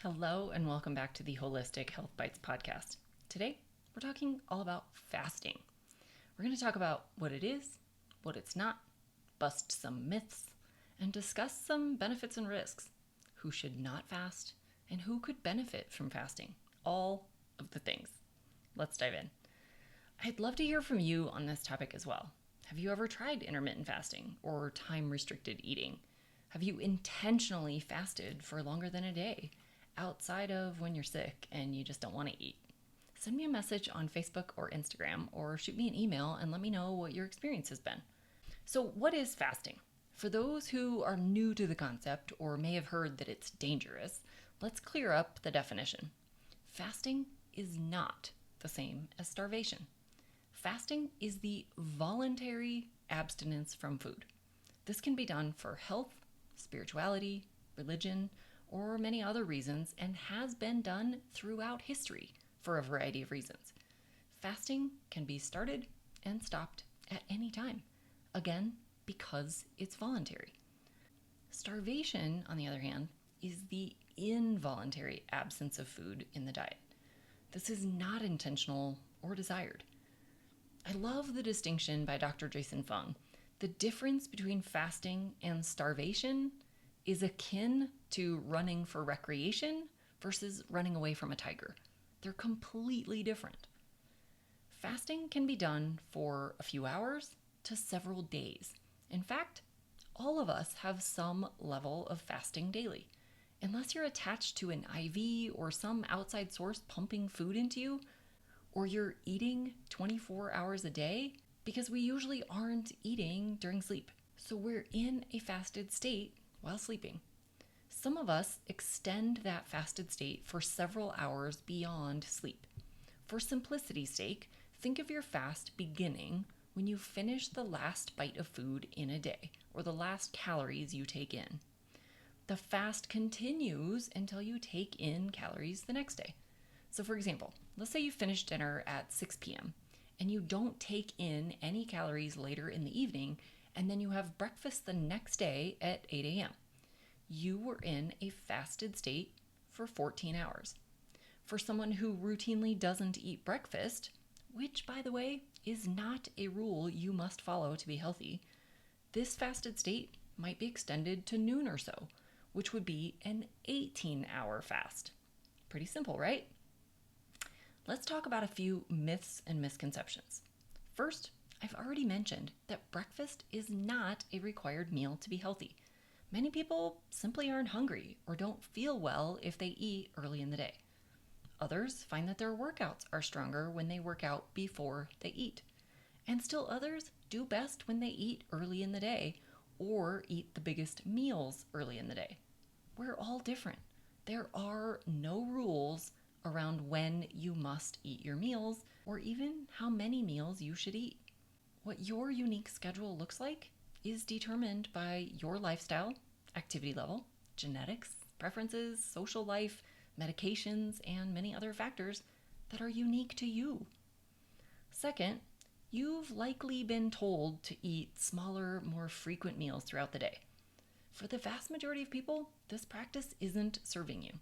Hello, and welcome back to the Holistic Health Bites podcast. Today, we're talking all about fasting. We're going to talk about what it is, what it's not, bust some myths, and discuss some benefits and risks. Who should not fast, and who could benefit from fasting. All of the things. Let's dive in. I'd love to hear from you on this topic as well. Have you ever tried intermittent fasting or time-restricted eating? Have you intentionally fasted for longer than a day, outside of when you're sick and you just don't want to eat? Send me a message on Facebook or Instagram, or shoot me an email and let me know what your experience has been. So what is fasting? For those who are new to the concept or may have heard that it's dangerous, let's clear up the definition. Fasting is not the same as starvation. Fasting is the voluntary abstinence from food. This can be done for health, spirituality, religion, or many other reasons, and has been done throughout history for a variety of reasons. Fasting can be started and stopped at any time, again, because it's voluntary. Starvation, on the other hand, is the involuntary absence of food in the diet. This is not intentional or desired. I love the distinction by Dr. Jason Fung. The difference between fasting and starvation is akin to running for recreation versus running away from a tiger. They're completely different. Fasting can be done for a few hours to several days. In fact, all of us have some level of fasting daily. Unless you're attached to an IV or some outside source pumping food into you, or you're eating 24 hours a day, because we usually aren't eating during sleep. So we're in a fasted state while sleeping. Some of us extend that fasted state for several hours beyond sleep. For simplicity's sake, think of your fast beginning when you finish the last bite of food in a day, or the last calories you take in. The fast continues until you take in calories the next day. So for example, let's say you finish dinner at 6 p.m. and you don't take in any calories later in the evening, and then you have breakfast the next day at 8 a.m. You were in a fasted state for 14 hours. For someone who routinely doesn't eat breakfast, which, by the way, is not a rule you must follow to be healthy, this fasted state might be extended to noon or so, which would be an 18-hour fast. Pretty simple, right? Let's talk about a few myths and misconceptions. First, I've already mentioned that breakfast is not a required meal to be healthy. Many people simply aren't hungry or don't feel well if they eat early in the day. Others find that their workouts are stronger when they work out before they eat. And still others do best when they eat early in the day or eat the biggest meals early in the day. We're all different. There are no rules around when you must eat your meals or even how many meals you should eat. What your unique schedule looks like is determined by your lifestyle, activity level, genetics, preferences, social life, medications, and many other factors that are unique to you. Second, you've likely been told to eat smaller, more frequent meals throughout the day. For the vast majority of people, this practice isn't serving you.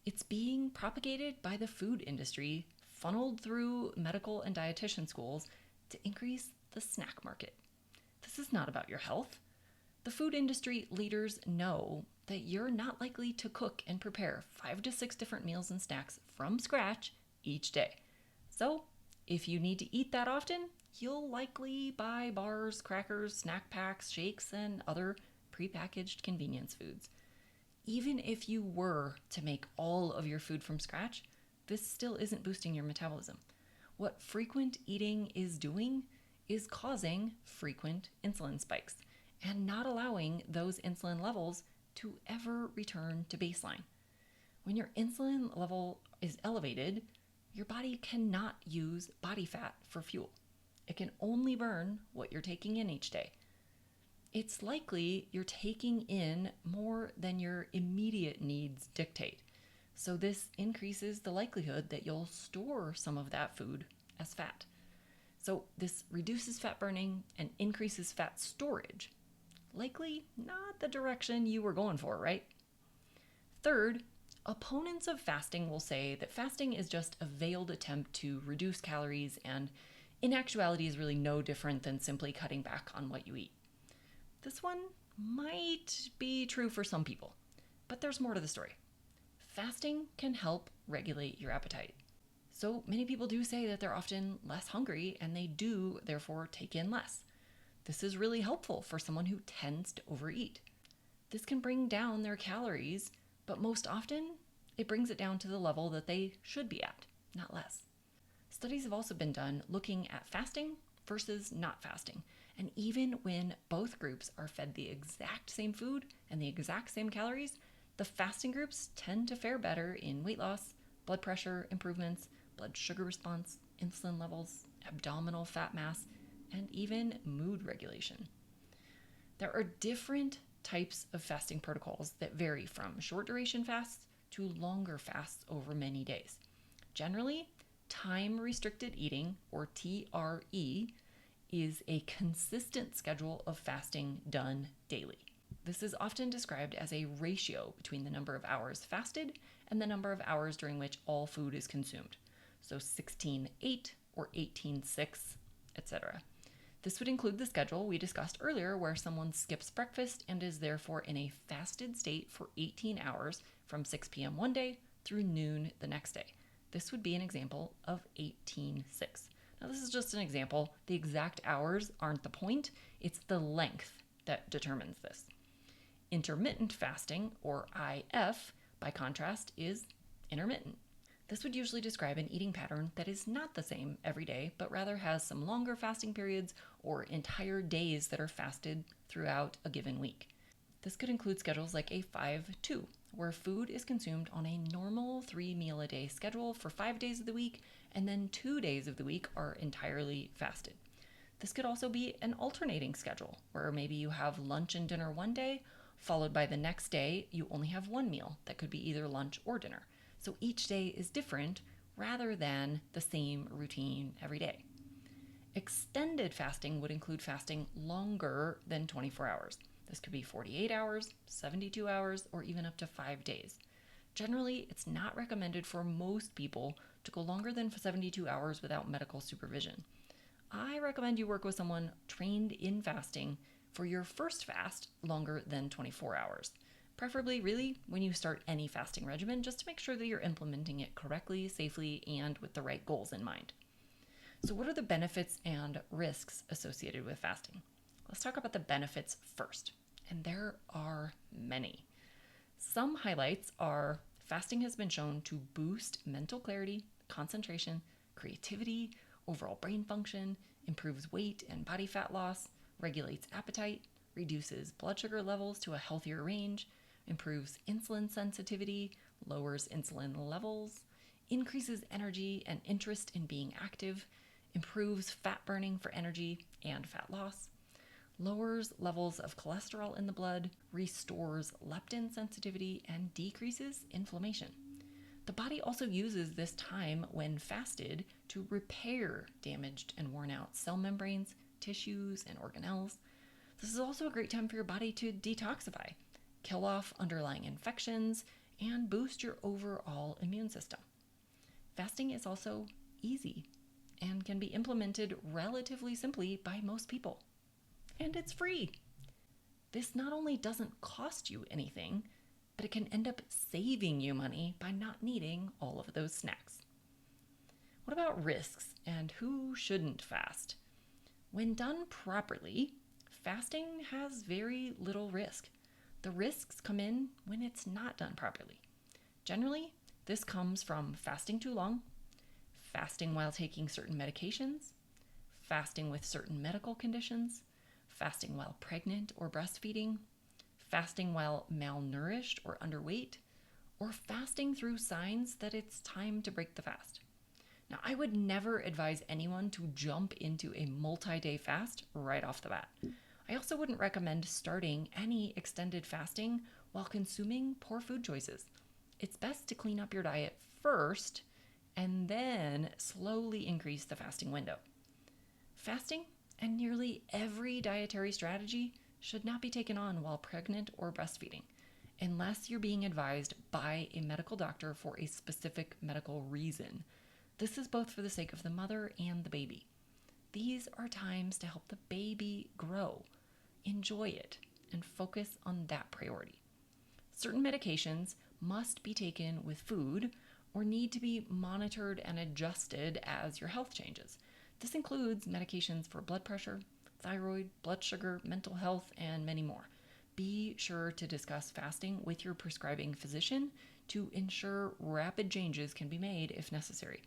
It's being propagated by the food industry, funneled through medical and dietitian schools to increase the snack market. This is not about your health. The food industry leaders know that you're not likely to cook and prepare 5 to 6 different meals and snacks from scratch each day. So, if you need to eat that often, you'll likely buy bars, crackers, snack packs, shakes, and other prepackaged convenience foods. Even if you were to make all of your food from scratch, this still isn't boosting your metabolism. What frequent eating is doing is causing frequent insulin spikes and not allowing those insulin levels to ever return to baseline. When your insulin level is elevated, your body cannot use body fat for fuel. It can only burn what you're taking in each day. It's likely you're taking in more than your immediate needs dictate. So this increases the likelihood that you'll store some of that food as fat. So this reduces fat burning and increases fat storage. Likely not the direction you were going for, right? Third, Opponents of fasting will say that fasting is just a veiled attempt to reduce calories and in actuality is really no different than simply cutting back on what you eat. This one might be true for some people, but there's more to the story. Fasting can help regulate your appetite. So many people do say that they're often less hungry and they do therefore take in less. This is really helpful for someone who tends to overeat. This can bring down their calories, but most often it brings it down to the level that they should be at, not less. Studies have also been done looking at fasting versus not fasting. And even when both groups are fed the exact same food and the exact same calories, the fasting groups tend to fare better in weight loss, blood pressure improvements, blood sugar response, insulin levels, abdominal fat mass, and even mood regulation. There are different types of fasting protocols that vary from short duration fasts to longer fasts over many days. Generally, time-restricted eating, or TRE, is a consistent schedule of fasting done daily. This is often described as a ratio between the number of hours fasted and the number of hours during which all food is consumed. So 16-8 or 18-6, etc. This would include the schedule we discussed earlier where someone skips breakfast and is therefore in a fasted state for 18 hours from 6 p.m. one day through noon the next day. This would be an example of 18-6. Now, this is just an example. The exact hours aren't the point. It's the length that determines this. Intermittent fasting, or IF, by contrast, is intermittent. This would usually describe an eating pattern that is not the same every day, but rather has some longer fasting periods or entire days that are fasted throughout a given week. This could include schedules like a 5-2, where food is consumed on a normal 3-meal-a-day schedule for 5 days of the week, and then 2 days of the week are entirely fasted. This could also be an alternating schedule, where maybe you have lunch and dinner one day, followed by the next day you only have one meal that could be either lunch or dinner. So each day is different rather than the same routine every day. Extended fasting would include fasting longer than 24 hours. This could be 48 hours, 72 hours, or even up to 5 days. Generally, it's not recommended for most people to go longer than 72 hours without medical supervision. I recommend you work with someone trained in fasting for your first fast longer than 24 hours. Preferably, really, when you start any fasting regimen, just to make sure that you're implementing it correctly, safely, and with the right goals in mind. So what are the benefits and risks associated with fasting? Let's talk about the benefits first, and there are many. Some highlights are fasting has been shown to boost mental clarity, concentration, creativity, overall brain function, improves weight and body fat loss, regulates appetite, reduces blood sugar levels to a healthier range, improves insulin sensitivity, lowers insulin levels, increases energy and interest in being active, improves fat burning for energy and fat loss, lowers levels of cholesterol in the blood, restores leptin sensitivity, and decreases inflammation. The body also uses this time when fasted to repair damaged and worn out cell membranes, tissues, and organelles. This is also a great time for your body to detoxify, kill off underlying infections, and boost your overall immune system. Fasting is also easy and can be implemented relatively simply by most people. And it's free. This not only doesn't cost you anything, but it can end up saving you money by not needing all of those snacks. What about risks and who shouldn't fast? When done properly, fasting has very little risk. The risks come in when it's not done properly. Generally, this comes from fasting too long, fasting while taking certain medications, fasting with certain medical conditions, fasting while pregnant or breastfeeding, fasting while malnourished or underweight, or fasting through signs that it's time to break the fast. Now, I would never advise anyone to jump into a multi-day fast right off the bat. I also wouldn't recommend starting any extended fasting while consuming poor food choices. It's best to clean up your diet first and then slowly increase the fasting window. Fasting and nearly every dietary strategy should not be taken on while pregnant or breastfeeding. unless you're being advised by a medical doctor for a specific medical reason. This is both for the sake of the mother and the baby. These are times to help the baby grow, enjoy it, and focus on that priority. Certain medications must be taken with food or need to be monitored and adjusted as your health changes. This includes medications for blood pressure, thyroid, blood sugar, mental health, and many more. Be sure to discuss fasting with your prescribing physician to ensure rapid changes can be made if necessary.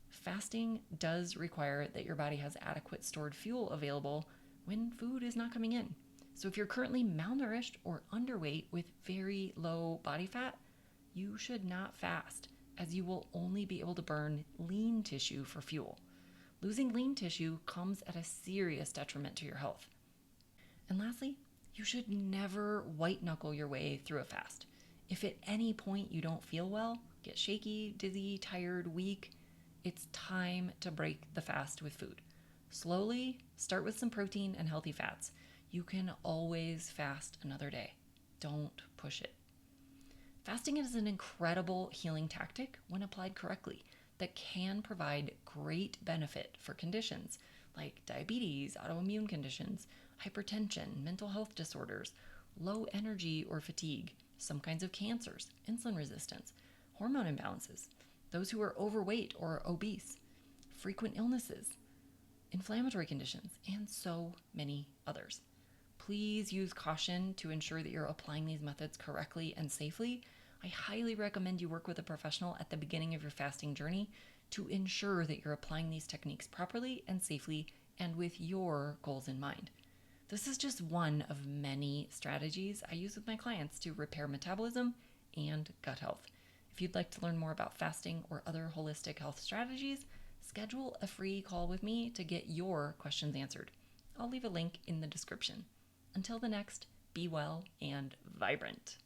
Fasting does require that your body has adequate stored fuel available when food is not coming in. So if you're currently malnourished or underweight with very low body fat, you should not fast, as you will only be able to burn lean tissue for fuel. Losing lean tissue comes at a serious detriment to your health. And lastly, you should never white knuckle your way through a fast. If at any point you don't feel well, get shaky, dizzy, tired, weak, it's time to break the fast with food. Slowly, start with some protein and healthy fats. You can always fast another day. Don't push it. Fasting is an incredible healing tactic when applied correctly that can provide great benefit for conditions like diabetes, autoimmune conditions, hypertension, mental health disorders, low energy or fatigue, some kinds of cancers, insulin resistance, hormone imbalances, those who are overweight or obese, frequent illnesses, inflammatory conditions, and so many others. Please use caution to ensure that you're applying these methods correctly and safely. I highly recommend you work with a professional at the beginning of your fasting journey to ensure that you're applying these techniques properly and safely and with your goals in mind. This is just one of many strategies I use with my clients to repair metabolism and gut health. If you'd like to learn more about fasting or other holistic health strategies, schedule a free call with me to get your questions answered. I'll leave a link in the description. Until the next, be well and vibrant.